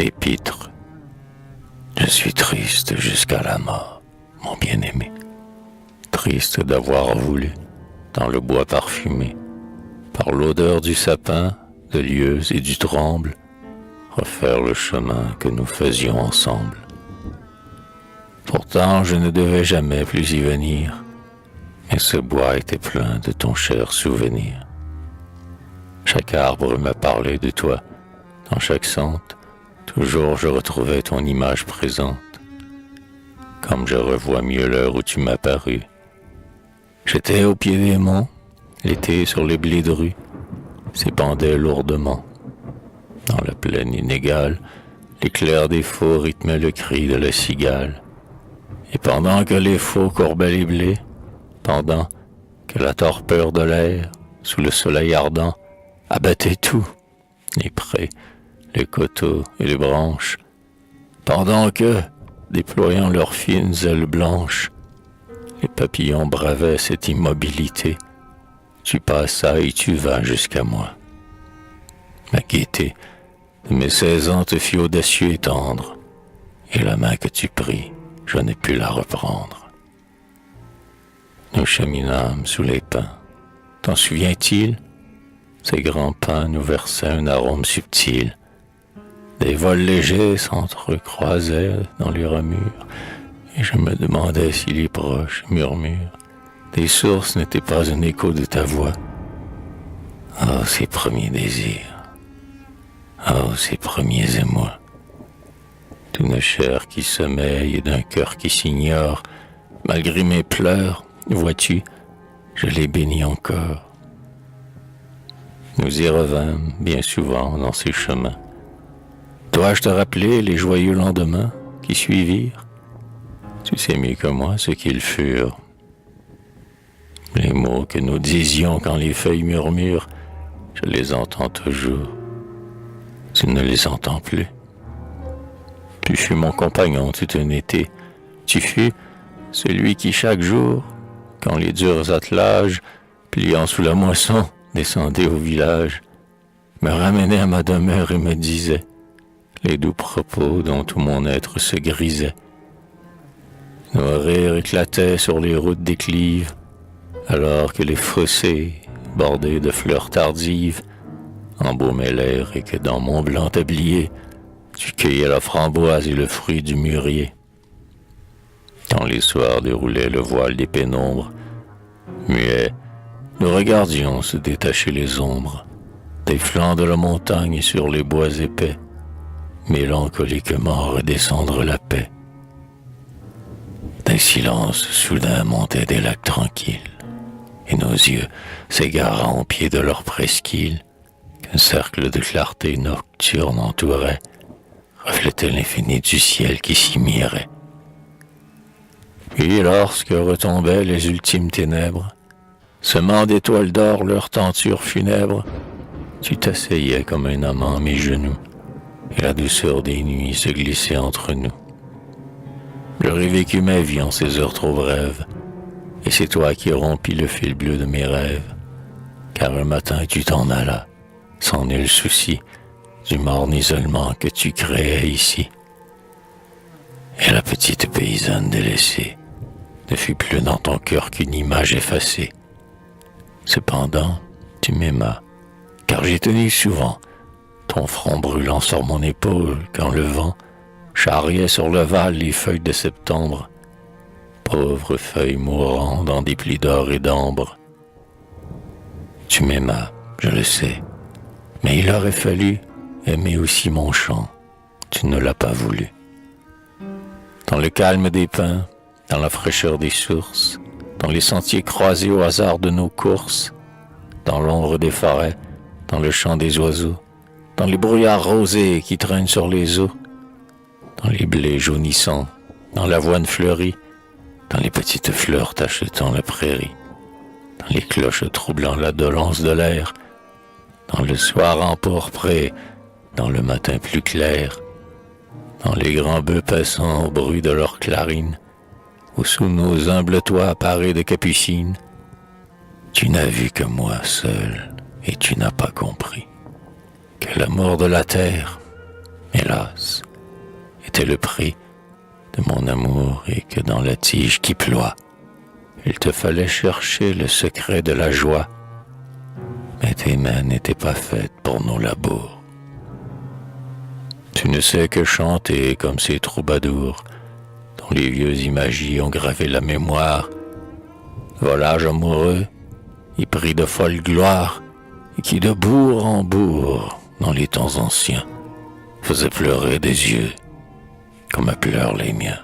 Épître. Je suis triste jusqu'à la mort, mon bien-aimé. Triste d'avoir voulu, dans le bois parfumé, par l'odeur du sapin, de l'ieuse et du tremble, refaire le chemin que nous faisions ensemble. Pourtant, je ne devais jamais plus y venir, mais ce bois était plein de ton cher souvenir. Chaque arbre m'a parlé de toi, dans chaque sente, toujours je retrouvais ton image présente. Comme je revois mieux l'heure où tu m'as paru. J'étais au pied des monts, l'été sur les blés de rue, s'épandait lourdement. Dans la plaine inégale, l'éclair des faux rythmait le cri de la cigale. Et pendant que les faux courbaient les blés, pendant que la torpeur de l'air, sous le soleil ardent, abattait tout, les prés, les coteaux et les branches, pendant que, déployant leurs fines ailes blanches, les papillons bravaient cette immobilité, tu passas et tu vas jusqu'à moi. Ma gaieté de mes 16 ans te fit audacieux et tendre, et la main que tu pris, je n'ai pu la reprendre. Nous cheminâmes sous les pins. T'en souviens-t-il? Ces grands pins nous versaient un arôme subtil. Des vols légers s'entrecroisaient dans les ramures, et je me demandais si les proches murmures des sources n'étaient pas un écho de ta voix. Oh, ces premiers désirs! Oh, ces premiers émois! D'une chair qui sommeille et d'un cœur qui s'ignore, malgré mes pleurs, vois-tu, je les bénis encore. Nous y revînmes bien souvent dans ces chemins. Dois-je te rappeler les joyeux lendemains qui suivirent? Tu sais mieux que moi ce qu'ils furent. Les mots que nous disions quand les feuilles murmurent, je les entends toujours. Tu ne les entends plus. Tu fus mon compagnon tout un été. Tu fus celui qui chaque jour, quand les durs attelages, pliant sous la moisson, descendaient au village, me ramenait à ma demeure et me disait les doux propos dont tout mon être se grisait. Nos rires éclataient sur les routes déclives, alors que les fossés, bordés de fleurs tardives, embaumaient l'air et que dans mon blanc tablier, tu cueillais la framboise et le fruit du mûrier. Quand les soirs déroulaient le voile des pénombres, muets, nous regardions se détacher les ombres des flancs de la montagne sur les bois épais, mélancoliquement redescendre la paix. D'un silence soudain montaient des lacs tranquilles, et nos yeux s'égarant au pied de leur presqu'île, qu'un cercle de clarté nocturne entourait, reflétait l'infini du ciel qui s'y mirait. Puis lorsque retombaient les ultimes ténèbres, semant d'étoiles d'or leur tenture funèbre, tu t'asseyais comme un amant à mes genoux, et la douceur des nuits se glissait entre nous. J'aurais vécu ma vie en ces heures trop brèves, et c'est toi qui rompis le fil bleu de mes rêves, car un matin tu t'en allas, sans nul souci, du morne isolement que tu créais ici. Et la petite paysanne délaissée ne fut plus dans ton cœur qu'une image effacée. Cependant, tu m'aimas, car j'ai tenu souvent ton front brûlant sur mon épaule quand le vent charriait sur le val les feuilles de septembre, pauvres feuilles mourant dans des plis d'or et d'ambre. Tu m'aimas, je le sais, mais il aurait fallu aimer aussi mon chant. Tu ne l'as pas voulu. Dans le calme des pins, dans la fraîcheur des sources, dans les sentiers croisés au hasard de nos courses, dans l'ombre des forêts, dans le chant des oiseaux, dans les brouillards rosés qui traînent sur les eaux, dans les blés jaunissants, dans l'avoine fleurie, dans les petites fleurs tachetant la prairie, dans les cloches troublant la dolence de l'air, dans le soir empourpré, dans le matin plus clair, dans les grands bœufs passant au bruit de leurs clarines, ou sous nos humbles toits parés de capucines, tu n'as vu que moi seul, et tu n'as pas compris que l'amour de la terre hélas, était le prix de mon amour et que dans la tige qui ploie, il te fallait chercher le secret de la joie, mais tes mains n'étaient pas faites pour nos labours. Tu ne sais que chanter comme ces troubadours, dont les vieux imagies ont gravé la mémoire. Volage amoureux, y pris de folle gloire, et qui de bourg en bourg, dans les temps anciens, faisait pleurer des yeux, comme pleurent les miens.